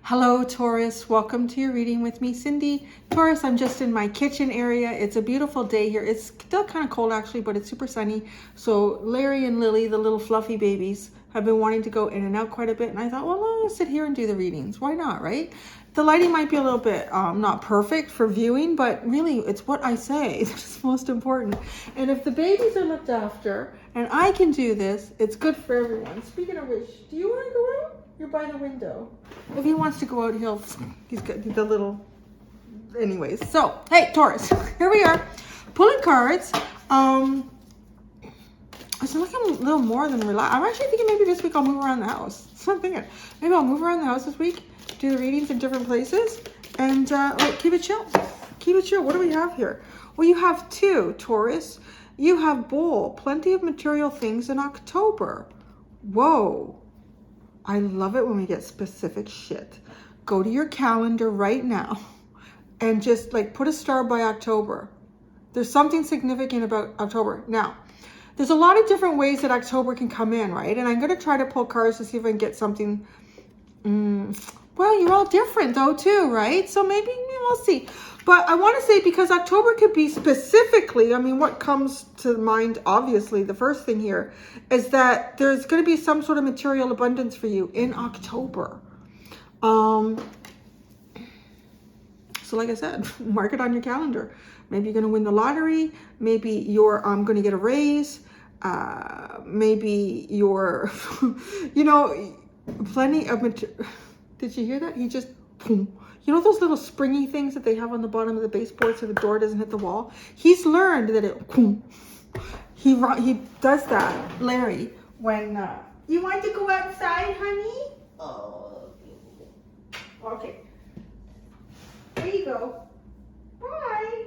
Hello, Taurus. Welcome to your reading with me, Cindy. Taurus, I'm just in my kitchen area. It's a beautiful day here. It's still kind of cold actually, but it's super sunny. So Larry and Lily, the little fluffy babies, have been wanting to go in and out quite a bit. And I thought, well, I'll sit here and do the readings. Why not, right? The lighting might be a little bit not perfect for viewing, but really it's what I say that's most important. And if the babies are looked after and I can do this, it's good for everyone. Speaking of which, do you want to go out? You're by the window. If he wants to go out, he's got the little, anyways. So, hey, Taurus, here we are, pulling cards. It's looking a little more than relaxed. I'm actually thinking maybe this week I'll move around the house. That's what I'm thinking. Maybe I'll move around the house this week, do the readings in different places, and keep it chill. Keep it chill. What do we have here? Well, you have two, Taurus. You have Bull, plenty of material things in October. Whoa. I love it when we get specific shit. Go to your calendar right now and just like put a star by October. There's something significant about October. Now, there's a lot of different ways that October can come in, right? And I'm going to try to pull cards to see if I can get something. Well, you're all different though too, right? So maybe we'll see. But I want to say, because October could be specifically, I mean, what comes to mind, obviously, the first thing here is that there's going to be some sort of material abundance for you in October. So like I said, mark it on your calendar. Maybe you're going to win the lottery. Maybe you're going to get a raise. Maybe you're, you know, plenty of material. Did you hear that? He just, boom. You know those little springy things that they have on the bottom of the baseboard so the door doesn't hit the wall? He's learned that he does that, Larry, when you want to go outside, honey? Oh, okay. There you go. Bye.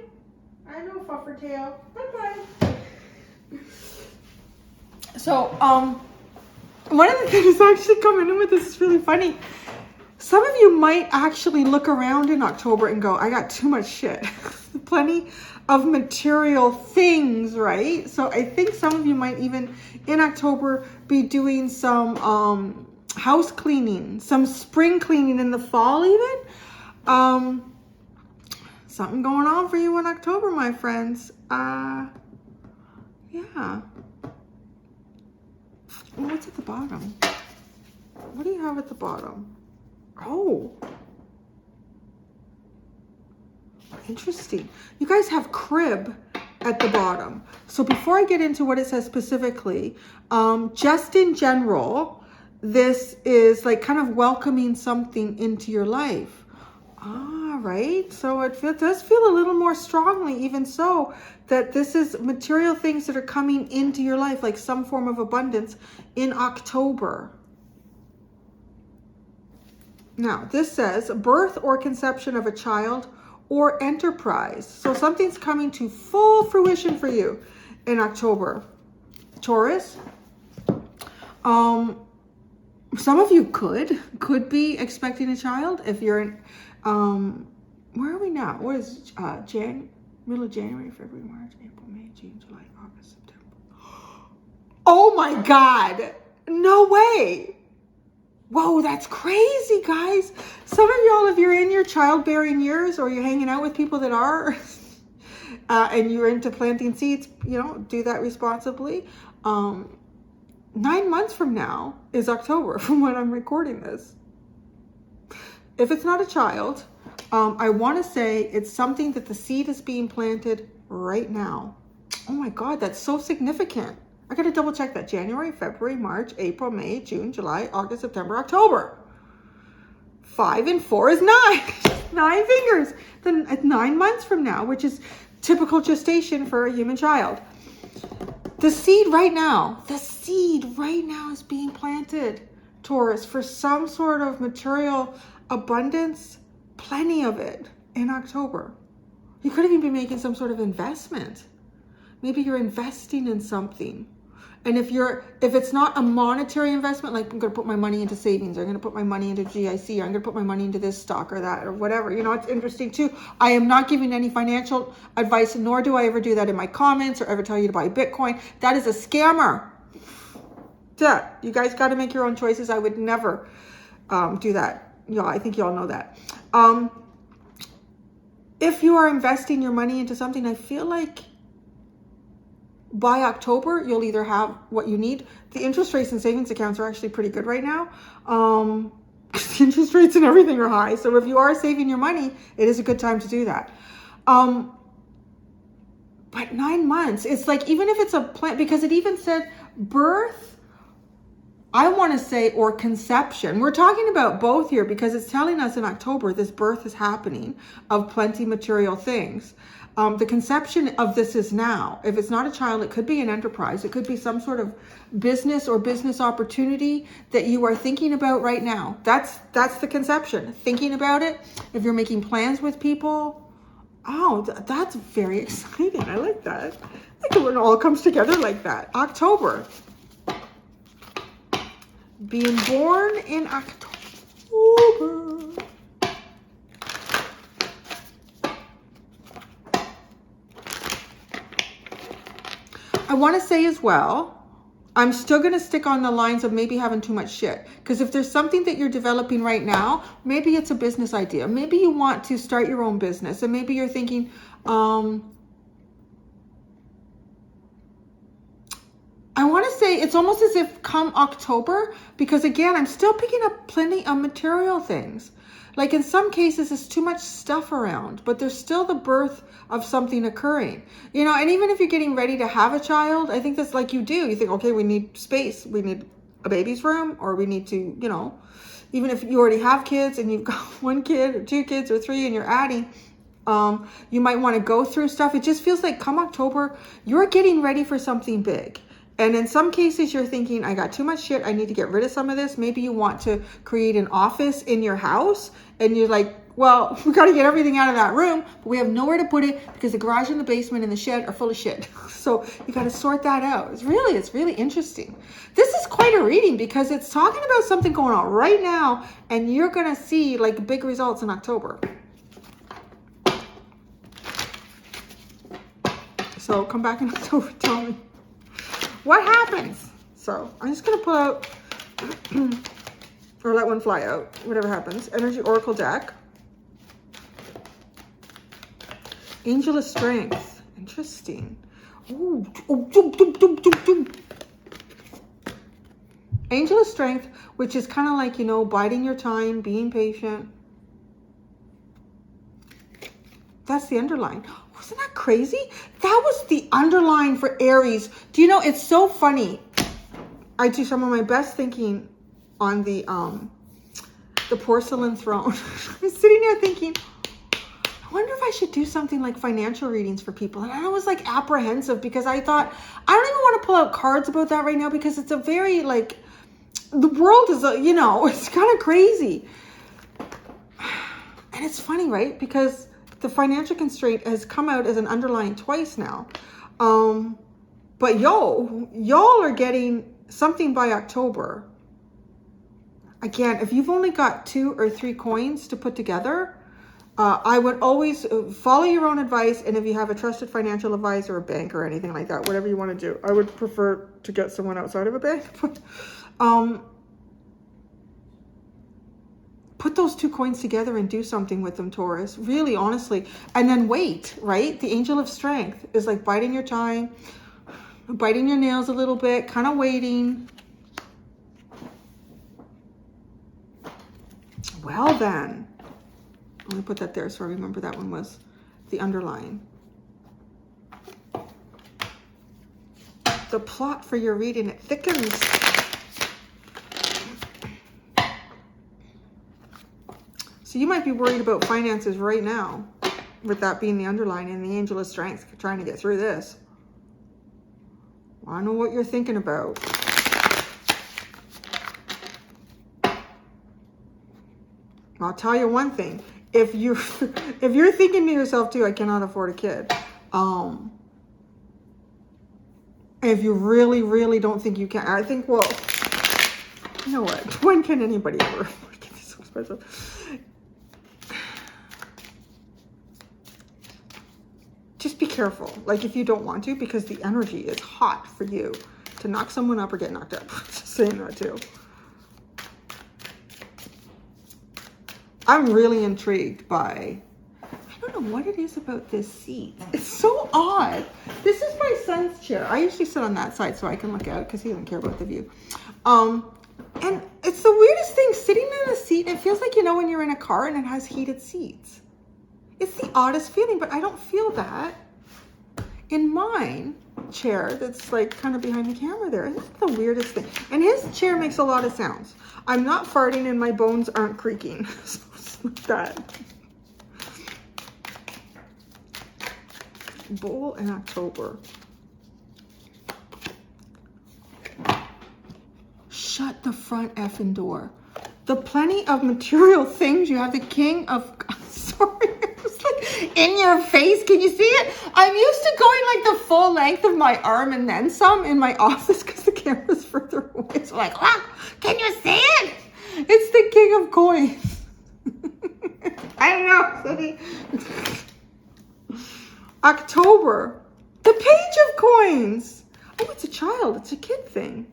I know, Fuffer Tail. Bye-bye. So, one of the things actually coming in with this is really funny. Some of you might actually look around in October and go, I got too much shit. Plenty of material things, right? So I think some of you might even in October be doing some house cleaning, some spring cleaning in the fall even. Something going on for you in October, my friends. Yeah. What's at the bottom? What do you have at the bottom? Oh, interesting. You guys have crib at the bottom. So before I get into what it says specifically, just in general, this is like kind of welcoming something into your life. Right. So it does feel a little more strongly, even so, that this is material things that are coming into your life, like some form of abundance in October. Now, this says birth or conception of a child or enterprise. So something's coming to full fruition for you in October. Taurus, some of you could be expecting a child if you're in, where are we now? What is middle of January, February, March, April, May, June, July, August, September. Oh my God, no way. Whoa, that's crazy, guys. Some of y'all, if you're in your childbearing years or you're hanging out with people that are, and you're into planting seeds, you know, do that responsibly. 9 months from now is October from when I'm recording this. If it's not a child, I want to say it's something that the seed is being planted right now. Oh my God, that's so significant. I got to double check that. January, February, March, April, May, June, July, August, September, October. 5 and 4 is 9. 9 fingers. Then 9 months from now, which is typical gestation for a human child. The seed right now is being planted, Taurus, for some sort of material abundance, plenty of it in October. You could even be making some sort of investment. Maybe you're investing in something. And if it's not a monetary investment, like I'm going to put my money into savings, or I'm going to put my money into GIC, or I'm going to put my money into this stock or that or whatever, you know, it's interesting too. I am not giving any financial advice, nor do I ever do that in my comments or ever tell you to buy Bitcoin. That is a scammer. Yeah, you guys got to make your own choices. I would never do that. You know, I think you all know that. If you are investing your money into something, I feel like by October, you'll either have what you need. The interest rates in savings accounts are actually pretty good right now. The interest rates and everything are high. So if you are saving your money, it is a good time to do that. But 9 months, it's like, even if it's a plan, because it even said birth, I want to say, or conception. We're talking about both here because it's telling us in October this birth is happening of plenty material things. The conception of this is now. If it's not a child, it could be an enterprise. It could be some sort of business or business opportunity that you are thinking about right now. That's the conception. Thinking about it. If you're making plans with people, oh, that's very exciting. I like that. I like it when it all comes together like that. October. Being born in October. I want to say as well, I'm still going to stick on the lines of maybe having too much shit. Because if there's something that you're developing right now, maybe it's a business idea. Maybe you want to start your own business. And maybe you're thinking, I want to say it's almost as if come October, because again, I'm still picking up plenty of material things. Like in some cases, it's too much stuff around, but there's still the birth of something occurring. You know, and even if you're getting ready to have a child, I think that's like you do. You think, okay, we need space. We need a baby's room, or we need to, you know, even if you already have kids and you've got 1 kid or 2 kids or 3 and you're adding, you might want to go through stuff. It just feels like come October, you're getting ready for something big. And in some cases, you're thinking, I got too much shit. I need to get rid of some of this. Maybe you want to create an office in your house. And you're like, well, we got to get everything out of that room. But we have nowhere to put it because the garage and the basement and the shed are full of shit. So you got to sort that out. It's really interesting. This is quite a reading because it's talking about something going on right now. And you're going to see like big results in October. So come back in October, tell me what happens. So I'm just going to pull out or let one fly out, whatever happens. Energy Oracle deck. Angel of Strength. Interesting. Ooh. Angel of Strength, which is kind of like, you know, biding your time, being patient. That's the underline. Wasn't that crazy? That was the underline for Aries. Do you know, it's so funny. I do some of my best thinking on the porcelain throne. I was sitting there thinking, I wonder if I should do something like financial readings for people. And I was like apprehensive because I thought, I don't even want to pull out cards about that right now because it's a very like, the world is, you know, it's kind of crazy. And it's funny, right? Because the financial constraint has come out as an underlying twice now. But y'all are getting something by October. Again, if you've only got 2 or 3 coins to put together, I would always follow your own advice. And if you have a trusted financial advisor, a bank or anything like that, whatever you want to do, I would prefer to get someone outside of a bank. But, put those 2 coins together and do something with them, Taurus. Really, honestly. And then wait, right? The Angel of Strength is like biding your time, biting your nails a little bit, kind of waiting. Well then, let me put that there so I remember that one was the underline. The plot for your reading, it thickens. So you might be worried about finances right now, with that being the underline and the Angel of Strength, trying to get through this. I know what you're thinking about. I'll tell you one thing. If you're thinking to yourself too, I cannot afford a kid. If you really, really don't think you can, I think, well, you know what? When can anybody ever get this so expensive? Just be careful. Like if you don't want to, because the energy is hot for you to knock someone up or get knocked up. Just saying that too. I'm really intrigued by, I don't know what it is about this seat. It's so odd. This is my son's chair. I usually sit on that side so I can look out because he doesn't care about the view. And it's the weirdest thing, sitting in a seat. It feels like, you know, when you're in a car and it has heated seats. It's the oddest feeling, but I don't feel that in mine chair that's like kind of behind the camera there. It's the weirdest thing. And his chair makes a lot of sounds. I'm not farting and my bones aren't creaking. So it's not that. Bowl in October. Shut the front effing door. The plenty of material things. You have the king of... Sorry. It's like in your face. Can you see it? I'm used to going like the full length of my arm and then some in my office because the camera's further away. So like, look, can you see it? It's the king of coins. I don't know. October. The page of coins. Oh, it's a child. It's a kid thing.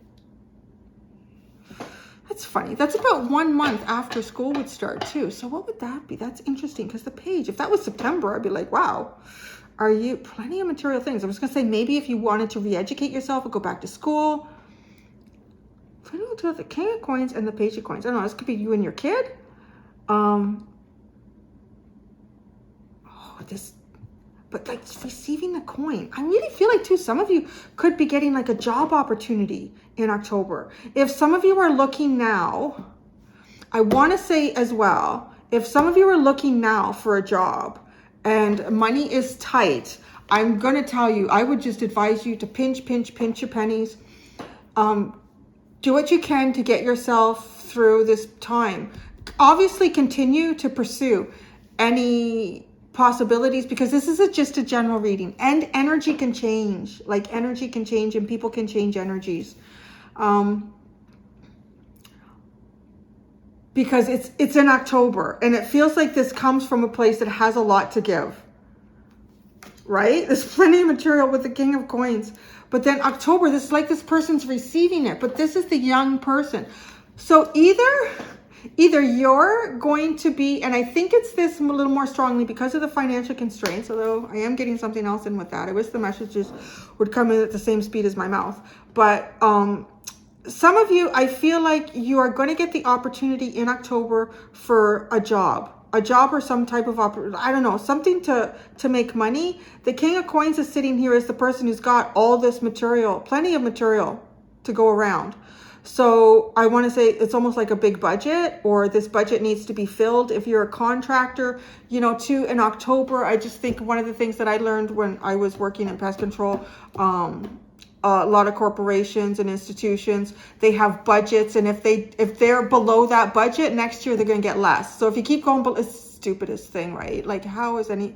That's funny. That's about 1 month after school would start too. So what would that be? That's interesting because the page, if that was September, I'd be like, wow, are you plenty of material things? I was going to say maybe if you wanted to re-educate yourself or go back to school. Plenty of material, the king of coins and the page of coins. I don't know. This could be you and your kid. But like receiving the coin, I really feel like too, some of you could be getting like a job opportunity in October. If some of you are looking now, I want to say as well, if some of you are looking now for a job and money is tight, I'm going to tell you, I would just advise you to pinch your pennies. Do what you can to get yourself through this time. Obviously continue to pursue any possibilities, because this is just a general reading, and energy can change. Like energy can change and people can change energies. Because it's in October and it feels like this comes from a place that has a lot to give. Right? There's plenty of material with the king of coins. But then October, this is like this person's receiving it, but this is the young person. So either you're going to be, and I think it's this a little more strongly because of the financial constraints, although I am getting something else in with that. I wish the messages would come in at the same speed as my mouth. But some of you, I feel like you are going to get the opportunity in October for a job or some type of I don't know, something to make money. The king of coins is sitting here as the person who's got all this material, plenty of material to go around. So I want to say it's almost like a big budget, or this budget needs to be filled. If you're a contractor, you know, too, in October, I just think one of the things that I learned when I was working in pest control, a lot of corporations and institutions, they have budgets, and if they're below that budget, next year they're going to get less. So if you keep going, it's the stupidest thing, right? Like how is any,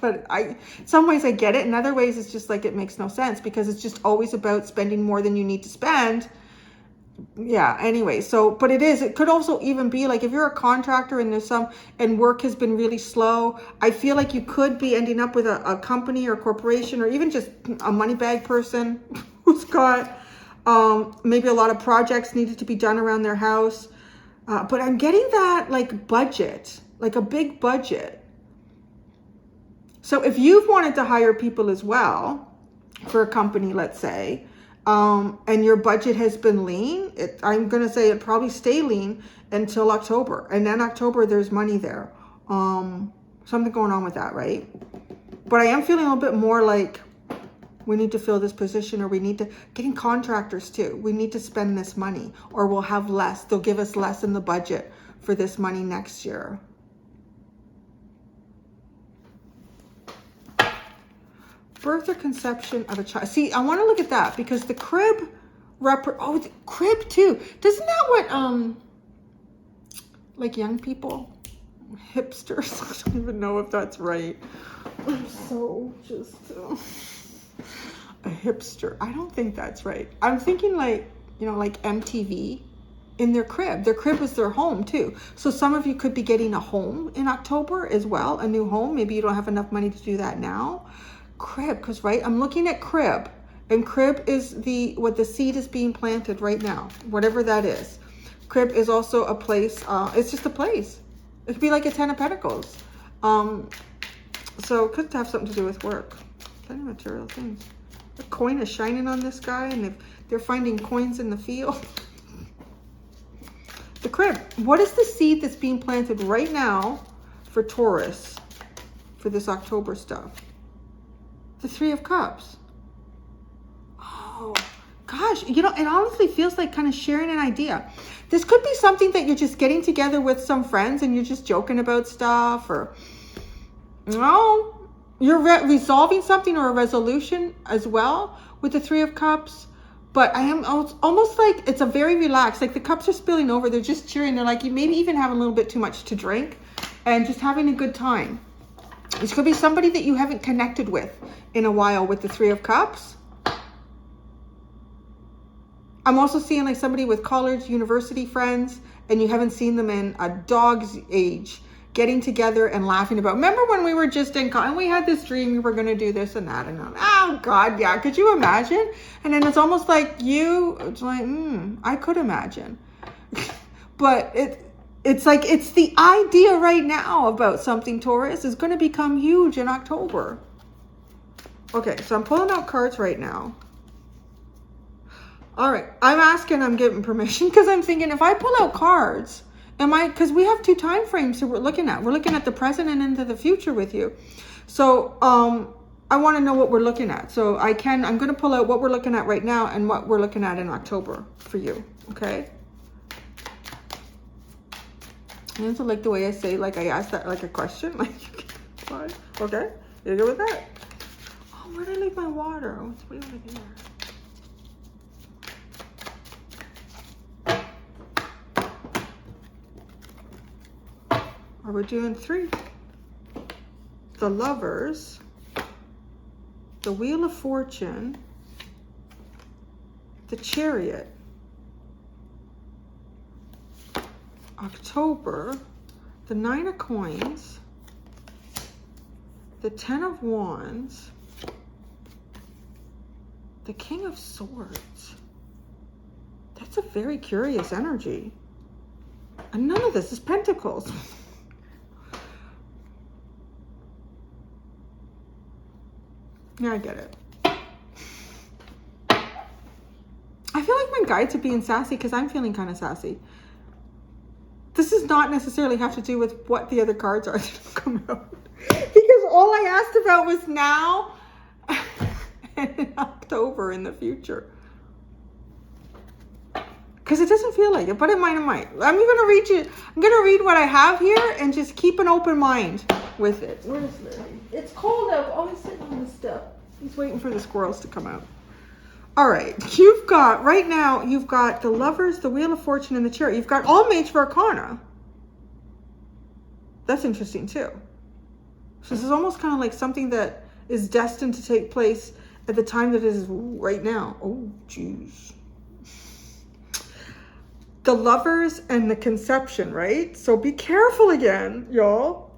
but in some ways I get it. In other ways, it's just like, it makes no sense because it's just always about spending more than you need to spend. Yeah, anyway, so, but it could also even be like if you're a contractor and work has been really slow, I feel like you could be ending up with a company or corporation or even just a money bag person who's got maybe a lot of projects needed to be done around their house. But I'm getting that like budget, like a big budget. So if you've wanted to hire people as well for a company, let's say, and your budget has been lean, I'm going to say it probably stay lean until October. And then October, there's money there. Something going on with that, right? But I am feeling a little bit more like we need to fill this position, or we need to, getting contractors too. We need to spend this money or we'll have less. They'll give us less in the budget for this money next year. Birth or conception of a child. See, I want to look at that because the crib, the crib too. Doesn't that what, like young people, hipsters, I don't even know if that's right. I'm so just, A hipster. I don't think that's right. I'm thinking like, you know, like MTV in their crib. Their crib is their home too. So some of you could be getting a home in October as well, a new home. Maybe you don't have enough money to do that now. Crib, because right, I'm looking at crib, and crib is what the seed is being planted right now, whatever that is. Crib is also a place. It's just a place. It could be like a 10 of Pentacles. So it could have something to do with work. Plenty of material things. A coin is shining on this guy, and they're finding coins in the field. The crib. What is the seed that's being planted right now for Taurus for this October stuff? The Three of Cups. Oh, gosh. You know, it honestly feels like kind of sharing an idea. This could be something that you're just getting together with some friends and you're just joking about stuff, or, you know, you're resolving something or a resolution as well with the Three of Cups. But I am almost like it's a very relaxed, like the cups are spilling over. They're just cheering. They're like, you maybe even have a little bit too much to drink and just having a good time. This could be somebody that you haven't connected with in a while with the Three of Cups. I'm also seeing like somebody with college, university friends, and you haven't seen them in a dog's age, getting together and laughing about. Remember when we were just in college and we had this dream we were going to do this and that and that. Oh God, yeah. Could you imagine? And then it's almost like it's like, I could imagine. But it's like, it's the idea right now about something, Taurus, is going to become huge in October. Okay, so I'm pulling out cards right now. All right, I'm giving permission because I'm thinking if I pull out cards, because we have 2 time frames that we're looking at. We're looking at the present and into the future with you. So I want to know what we're looking at. So I'm going to pull out what we're looking at right now and what we're looking at in October for you. Okay. And so like the way I say, like I asked that like a question, like, okay, you're good with that? Oh, where did I leave my water? Oh, it's way over there. We're doing 3. The Lovers, the Wheel of Fortune, the Chariot, October, the 9 of Coins, the 10 of Wands, the King of Swords. That's a very curious energy. And none of this is Pentacles. Yeah, I get it. I feel like my guides are being sassy because I'm feeling kind of sassy. This does not necessarily have to do with what the other cards are that come out. Because all I asked about was now and in October in the future. Because it doesn't feel like it, but it might. I'm going to read what I have here and just keep an open mind with it. Where is Larry? It's cold out. Oh, he's sitting on the step. He's waiting for the squirrels to come out. All right. Right now, you've got the Lovers, the Wheel of Fortune, and the Chariot. You've got all Mage of Arcana. That's interesting too. So this is almost kind of like something that is destined to take place at the time that it is right now. Oh, jeez. The Lovers and the Conception, right? So be careful again, y'all.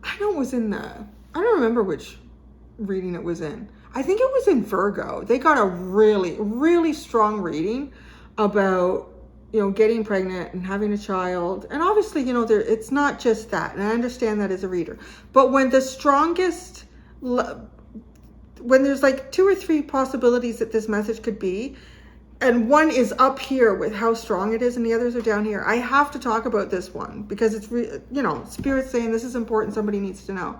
I know it was in I don't remember which reading it was in. I think it was in Virgo. They got a really, really strong reading about, getting pregnant and having a child. And obviously, it's not just that. And I understand that as a reader. But when the strongest, when there's like 2 or 3 possibilities that this message could be, and one is up here with how strong it is and the others are down here, I have to talk about this one because it's, Spirit's saying this is important. Somebody needs to know.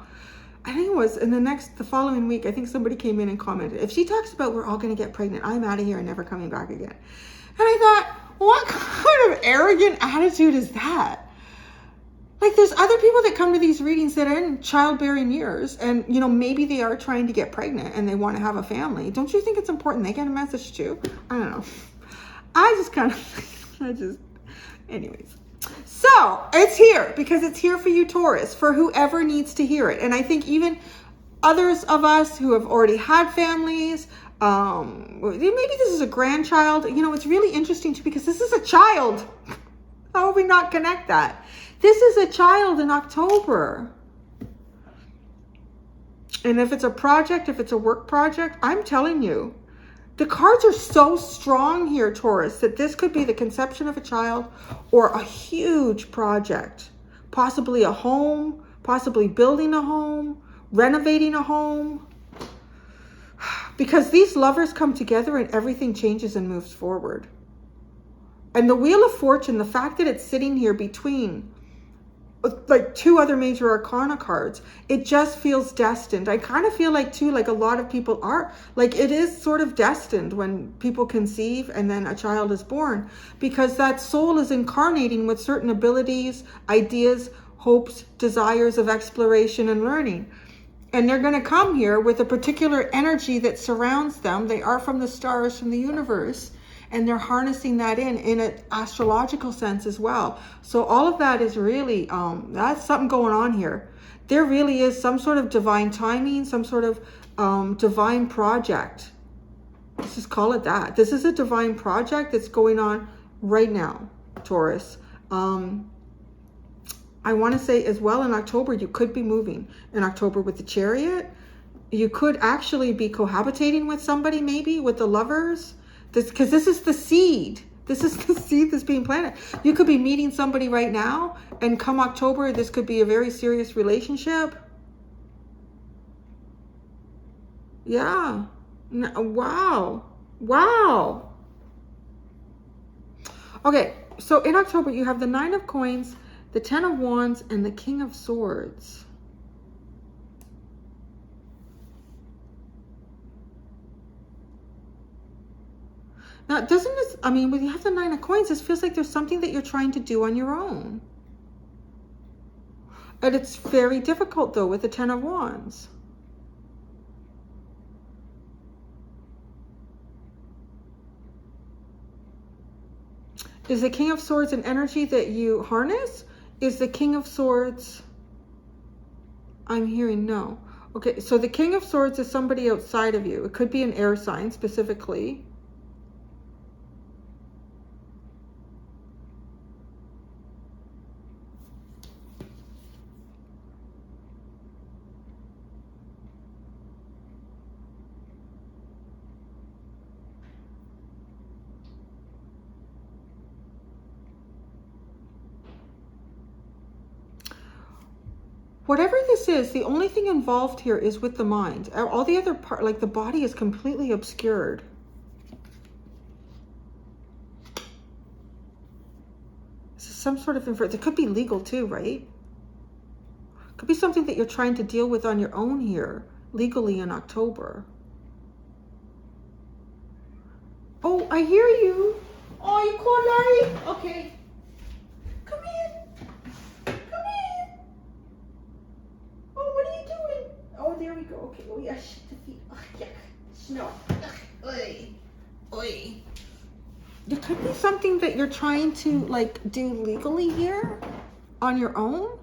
I think it was the following week, I think somebody came in and commented, if she talks about we're all going to get pregnant, I'm out of here and never coming back again. And I thought, what kind of arrogant attitude is that? Like, there's other people that come to these readings that are in childbearing years and, maybe they are trying to get pregnant and they want to have a family. Don't you think it's important they get a message too? I don't know. Anyways. So it's here because it's here for you, Taurus, for whoever needs to hear it. And I think even others of us who have already had families, maybe this is a grandchild. You know, it's really interesting too, because this is a child. How would we not connect that? This is a child in October. And if it's a project, if it's a work project, I'm telling you, the cards are so strong here, Taurus, that this could be the conception of a child or a huge project. Possibly a home, possibly building a home, renovating a home. Because these lovers come together and everything changes and moves forward. And the Wheel of Fortune, the fact that it's sitting here between like two other major arcana cards, it just feels destined. I kind of feel like too, like a lot of people are, like it is sort of destined when people conceive and then a child is born, because that soul is incarnating with certain abilities, ideas, hopes, desires of exploration and learning. And they're going to come here with a particular energy that surrounds them. They are from the stars, from the universe. And they're harnessing that in an astrological sense as well. So all of that is really, that's something going on here. There really is some sort of divine timing, some sort of divine project. Let's just call it that. This is a divine project that's going on right now, Taurus. I want to say as well, in October, you could be moving. In October with the Chariot, you could actually be cohabitating with somebody, maybe with the lovers. Because this is the seed. This is the seed that's being planted. You could be meeting somebody right now, and come October, this could be a very serious relationship. Yeah. Wow. Wow. Okay, so in October, you have the 9 of Coins, the 10 of Wands, and the King of Swords. Now, doesn't this, I mean, when you have the 9 of Coins, this feels like there's something that you're trying to do on your own. And it's very difficult, though, with the 10 of Wands. Is the King of Swords an energy that you harness? Is the King of Swords, I'm hearing no. Okay, so the King of Swords is somebody outside of you. It could be an air sign specifically. Whatever this is, the only thing involved here is with the mind. All the other part, like the body, is completely obscured. This is some sort of inversion. It could be legal too, right? It could be something that you're trying to deal with on your own here, legally in October. Oh, I hear you. Oh, you called Larry? Okay. Come in. Oh, there we go. Okay. Oh, yeah. Shit, the feet. Oh, yeah. Snow. Oi. Oi. There could be something that you're trying to, like, do legally here on your own.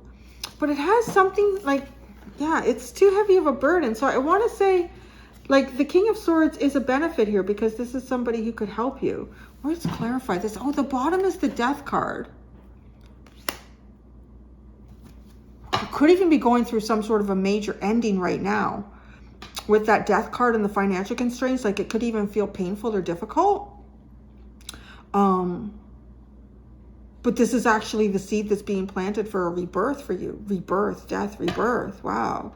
But it has something, like, yeah, it's too heavy of a burden. So I want to say, like, the King of Swords is a benefit here because this is somebody who could help you. Let's clarify this. Oh, the bottom is the Death card. You could even be going through some sort of a major ending right now with that Death card and the financial constraints. Like, it could even feel painful or difficult. But this is actually the seed that's being planted for a rebirth for you. Rebirth, death, rebirth. Wow.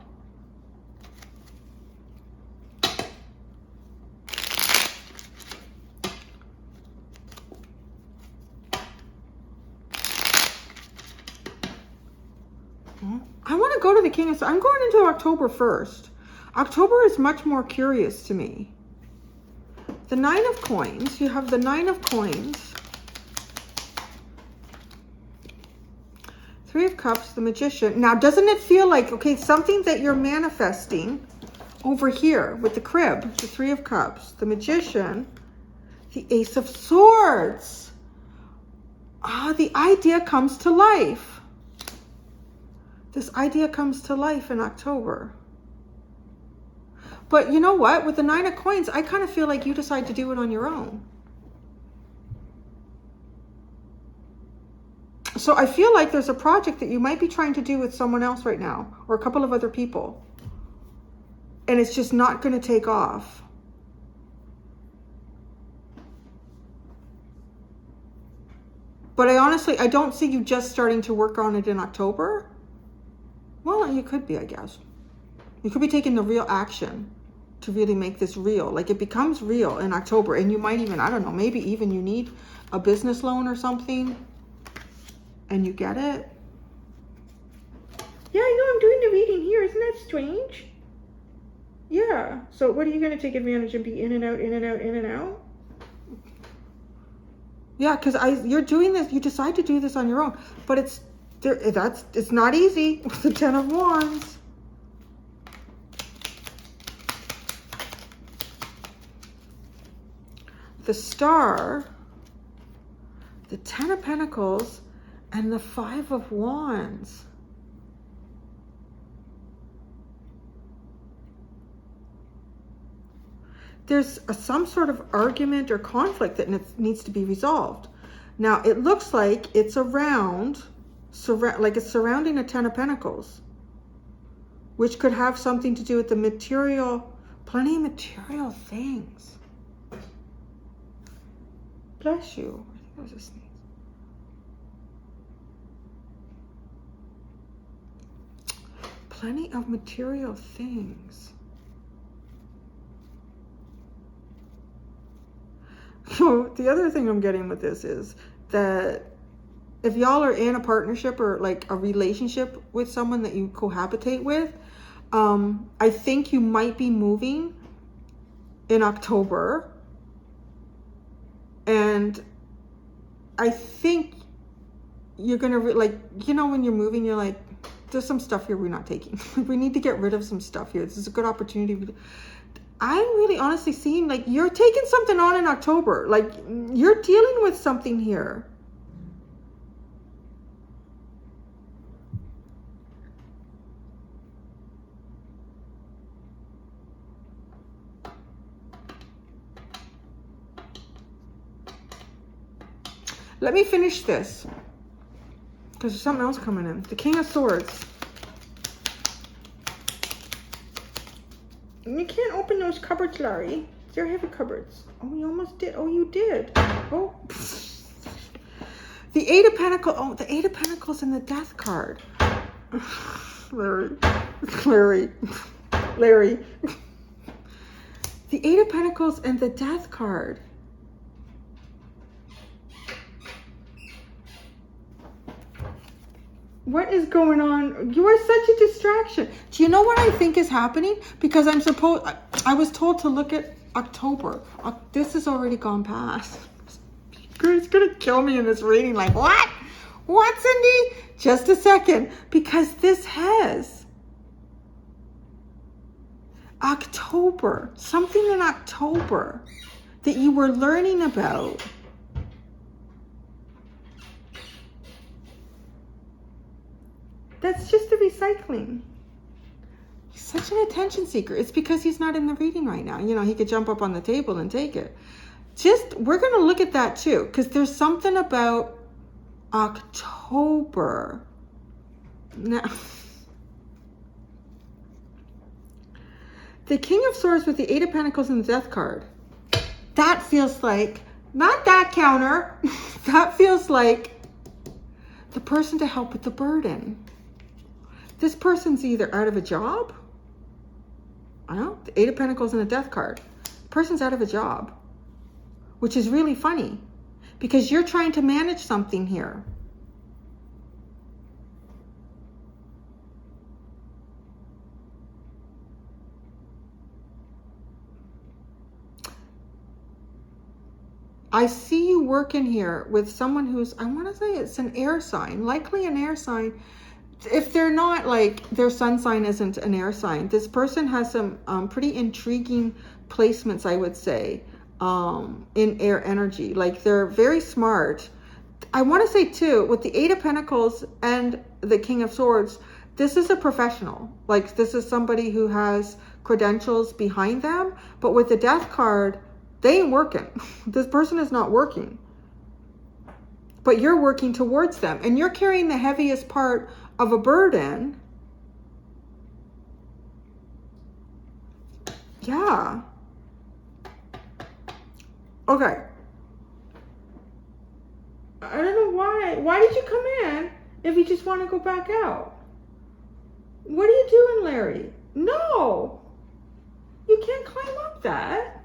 I want to go to the King of... I'm going into October 1st. October is much more curious to me. The 9 of Coins. You have the 9 of Coins. 3 of Cups, the Magician. Now, doesn't it feel like, okay, something that you're manifesting over here with the crib, the 3 of Cups, the Magician, the Ace of Swords. Ah, the idea comes to life. This idea comes to life in October. But you know what? With the 9 of Coins, I kind of feel like you decide to do it on your own. So I feel like there's a project that you might be trying to do with someone else right now, or a couple of other people. And it's just not going to take off. But I don't see you just starting to work on it in October. Well, you could be, I guess. You could be taking the real action to really make this real. Like it becomes real in October. And you might even, I don't know, maybe even you need a business loan or something. And you get it. Yeah, I know I'm doing the reading here. Isn't that strange? Yeah. So what are you going to take advantage and be in and out, in and out, in and out? Yeah, because you're doing this. You decide to do this on your own, but it's not easy with the 10 of Wands. The Star, the 10 of Pentacles, and the 5 of Wands. There's some sort of argument or conflict that needs to be resolved. Now, it looks like it's like it's surrounding a 10 of Pentacles, which could have something to do with the material, plenty of material things. Bless you. I think that was a sneeze. Plenty of material things. So the other thing I'm getting with this is that if y'all are in a partnership or like a relationship with someone that you cohabitate with, I think you might be moving in October. And I think you're going to, when you're moving, you're like, there's some stuff here we're not taking. We need to get rid of some stuff here. This is a good opportunity. I'm really honestly seeing like you're taking something on in October. Like you're dealing with something here. Let me finish this because there's something else coming in. The King of Swords. You can't open those cupboards, Larry. They're heavy cupboards. Oh, you almost did. Oh, you did. Oh. The 8 of Pentacles. Oh, the 8 of Pentacles and the Death card. Larry. The 8 of Pentacles and the Death card. What is going on? You are such a distraction. Do you know what I think is happening? Because I was told to look at October. This has already gone past. It's going to kill me in this reading. Like, what? What, Cindy? Just a second. Because this has October. Something in October that you were learning about. That's just a recycling. He's such an attention seeker. It's because he's not in the reading right now. You know, he could jump up on the table and take it. We're going to look at that too, because there's something about October. Now, the King of Swords with the 8 of Pentacles and the Death card. That feels like, not that counter. That feels like the person to help with the burden. This person's either out of a job. I don't know, the 8 of Pentacles and the Death card. The person's out of a job, which is really funny because you're trying to manage something here. I see you working here with someone who's, I want to say it's an air sign, likely an air sign. If they're not, like, their sun sign isn't an air sign. This person has some pretty intriguing placements, I would say, in air energy. Like, they're very smart. I want to say, too, with the 8 of Pentacles and the King of Swords, this is a professional. Like, this is somebody who has credentials behind them. But with the Death card, they ain't working. This person is not working. But you're working towards them. And you're carrying the heaviest part of a burden. Yeah. Okay. I don't know why. Why did you come in if you just want to go back out? What are you doing, Larry? No. You can't climb up that.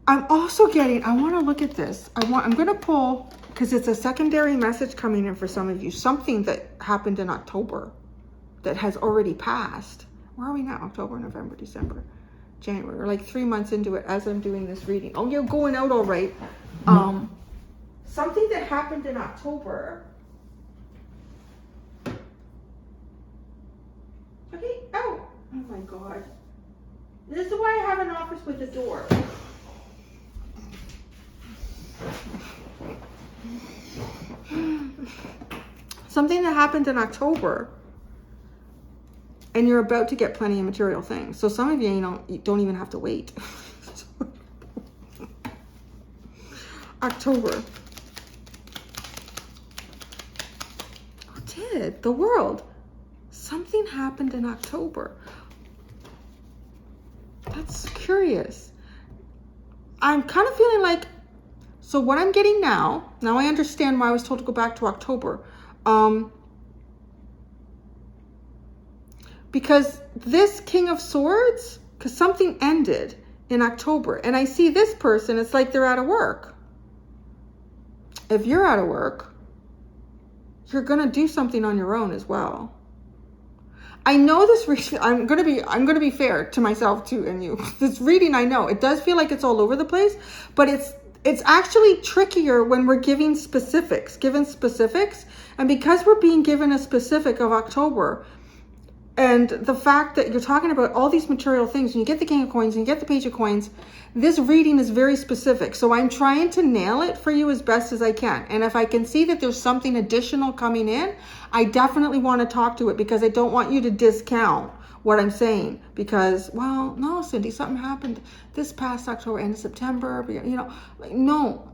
I'm also getting, I want to look at this. I'm going to pull, because it's a secondary message coming in for some of you. Something that happened in October that has already passed. Where are we now? October, November, December, January. We're like 3 months into it as I'm doing this reading. Oh, you're going out all right. Something that happened in October. Okay, oh my God. This is why I have an office with a door. Something that happened in October. And you're about to get plenty of material things. So some of you don't even have to wait. October. Oh, did the world? Something happened in October. That's curious. I'm kind of feeling like, so what I'm getting now I understand why I was told to go back to October. Because this King of Swords, because something ended in October. And I see this person, it's like they're out of work. If you're out of work, you're going to do something on your own as well. I know this reading, I'm going to be fair to myself too and you. This reading, I know, it does feel like it's all over the place, but it's actually trickier when we're given specifics. And because we're being given a specific of October, and the fact that you're talking about all these material things, and you get the King of Coins and you get the Page of Coins, this reading is very specific. So I'm trying to nail it for you as best as I can. And if I can see that there's something additional coming in, I definitely want to talk to it, because I don't want you to discount what I'm saying. Because, well, no, Cindy, something happened this past October, end of September, you know, like, no,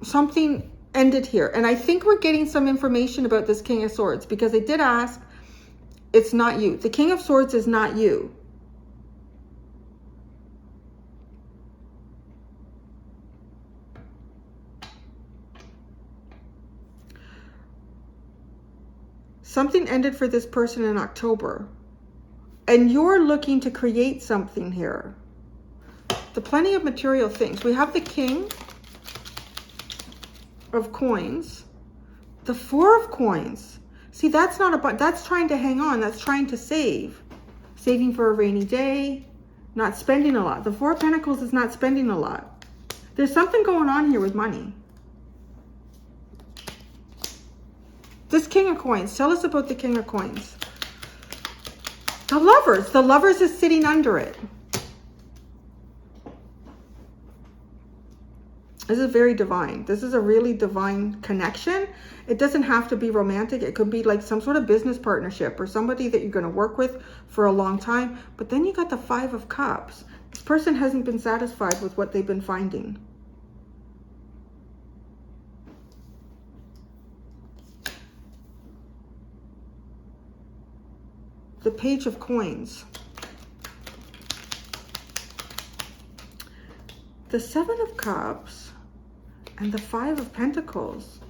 something ended here. And I think we're getting some information about this King of Swords, because they did ask. It's not you. The King of Swords is not you. Something ended for this person in October. And you're looking to create something here. The plenty of material things. We have the King of Coins. The Four of Coins. See, that's not that's trying to hang on. That's trying to save. Saving for a rainy day. Not spending a lot. The Four of Pentacles is not spending a lot. There's something going on here with money. This King of Coins. Tell us about the King of Coins. The Lovers. The Lovers is sitting under it. This is very divine. This is a really divine connection. It doesn't have to be romantic. It could be like some sort of business partnership or somebody that you're going to work with for a long time. But then you got the Five of Cups. This person hasn't been satisfied with what they've been finding. The Page of Coins. The Seven of Cups. And the Five of Pentacles.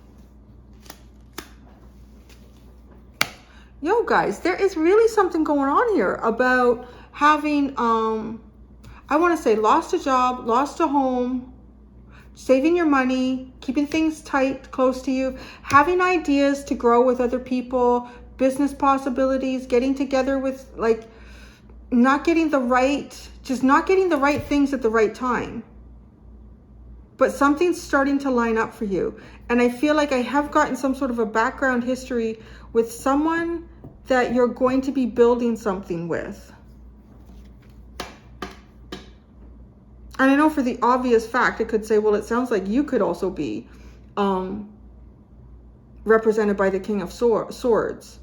Yo, guys, there is really something going on here about having, I want to say, lost a job, lost a home, saving your money, keeping things tight, close to you, having ideas to grow with other people, business possibilities, getting together with, like, not getting the right things at the right time. But something's starting to line up for you. And I feel like I have gotten some sort of a background history with someone that you're going to be building something with. And I know for the obvious fact, it could say, well, it sounds like you could also be represented by the King of Swords.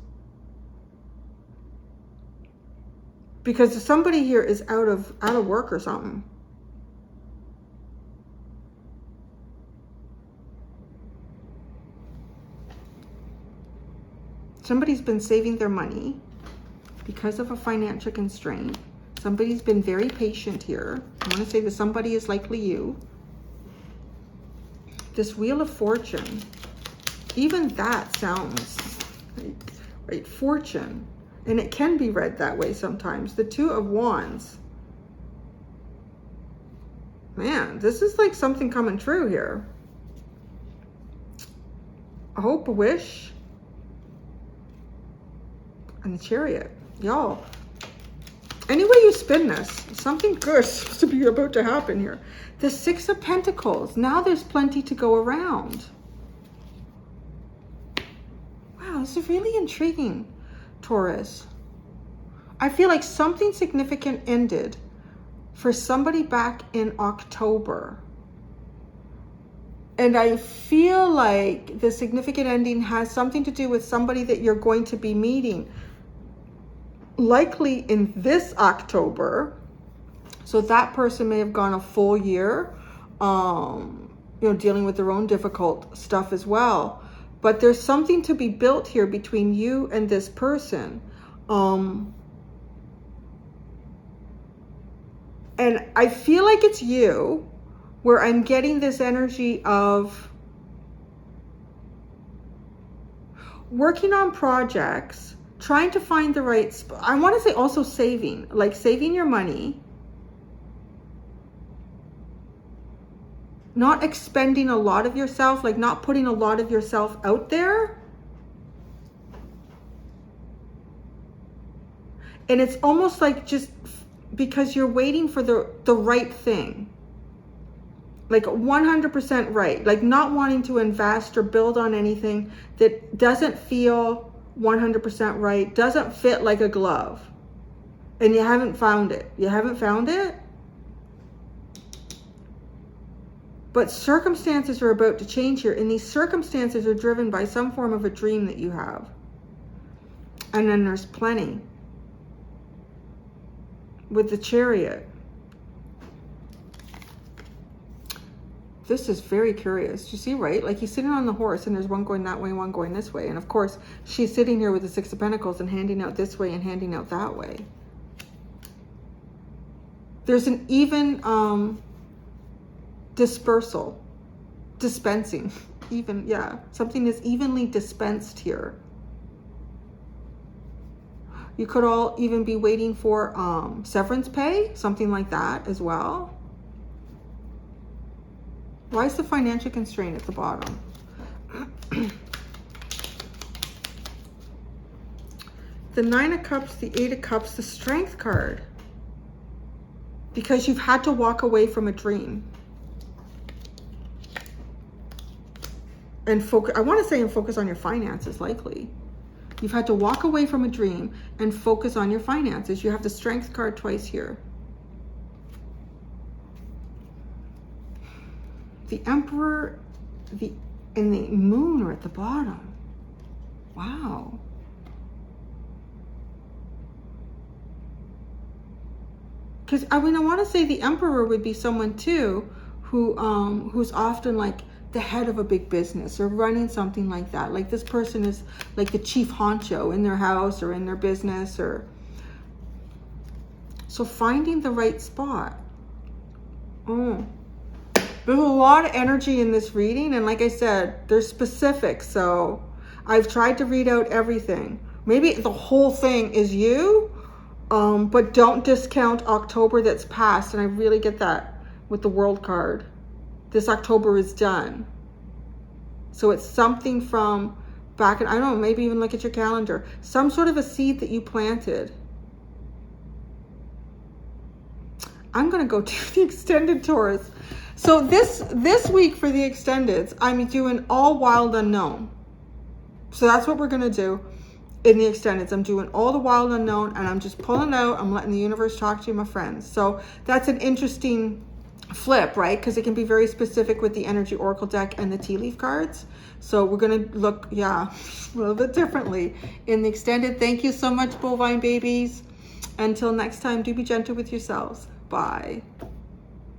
Because somebody here is out of work or something. Somebody's been saving their money because of a financial constraint. Somebody's been very patient here. I want to say that somebody is likely you. This Wheel of Fortune, even that sounds right, fortune. And it can be read that way sometimes. The Two of Wands. Man, this is like something coming true here. A hope, a wish. And the Chariot. Y'all, any way you spin this, something good seems to be about to happen here. The Six of Pentacles. Now there's plenty to go around. Wow, this is really intriguing, Taurus. I feel like something significant ended for somebody back in October. And I feel like the significant ending has something to do with somebody that you're going to be meeting. Likely in this October. So that person may have gone a full year, dealing with their own difficult stuff as well. But there's something to be built here between you and this person. And I feel like it's you, where I'm getting this energy of working on projects, trying to find the right spot. I want to say also saving, like saving your money. Not expending a lot of yourself, like not putting a lot of yourself out there. And it's almost like just because you're waiting for the right thing. Like 100% right. Like not wanting to invest or build on anything that doesn't feel 100% right, doesn't fit like a glove. And you haven't found it. You haven't found it? But circumstances are about to change here, and these circumstances are driven by some form of a dream that you have. And then there's plenty. With the Chariot. This is very curious. You see, right? Like he's sitting on the horse, and there's one going that way, one going this way. And of course, she's sitting here with the Six of Pentacles and handing out this way and handing out that way. There's an even... dispersal, dispensing, even, yeah, something is evenly dispensed here. You could all even be waiting for severance pay, something like that as well. Why is the financial constraint at the bottom? The Nine of Cups, the Eight of Cups, the Strength card. Because you've had to walk away from a dream. And focus, I want to say, and focus on your finances, likely. You've had to walk away from a dream and focus on your finances. You have the Strength card twice here. The Emperor, and the Moon are at the bottom. Wow. Because I want to say the Emperor would be someone too who's often like the head of a big business or running something like that. Like this person is like the chief honcho in their house or in their business. Or so finding the right spot. There's a lot of energy in this reading, and like I said, there's specifics. So I've tried to read out everything. Maybe the whole thing is you, but don't discount October that's passed. And I really get that with the World card. This October is done. So it's something from back in, I don't know, maybe even look at your calendar. Some sort of a seed that you planted. I'm going to go to the extended Taurus. So this week for the extendeds, I'm doing all wild unknown. So that's what we're going to do in the extendeds. I'm doing all the wild unknown, and I'm just pulling out. I'm letting the universe talk to you, my friends. So that's an interesting flip, right? Because it can be very specific with the Energy Oracle deck and the tea leaf cards. So we're going to look, yeah, a little bit differently in the extended. Thank you so much, bovine babies. Until next time, do be gentle with yourselves. Bye.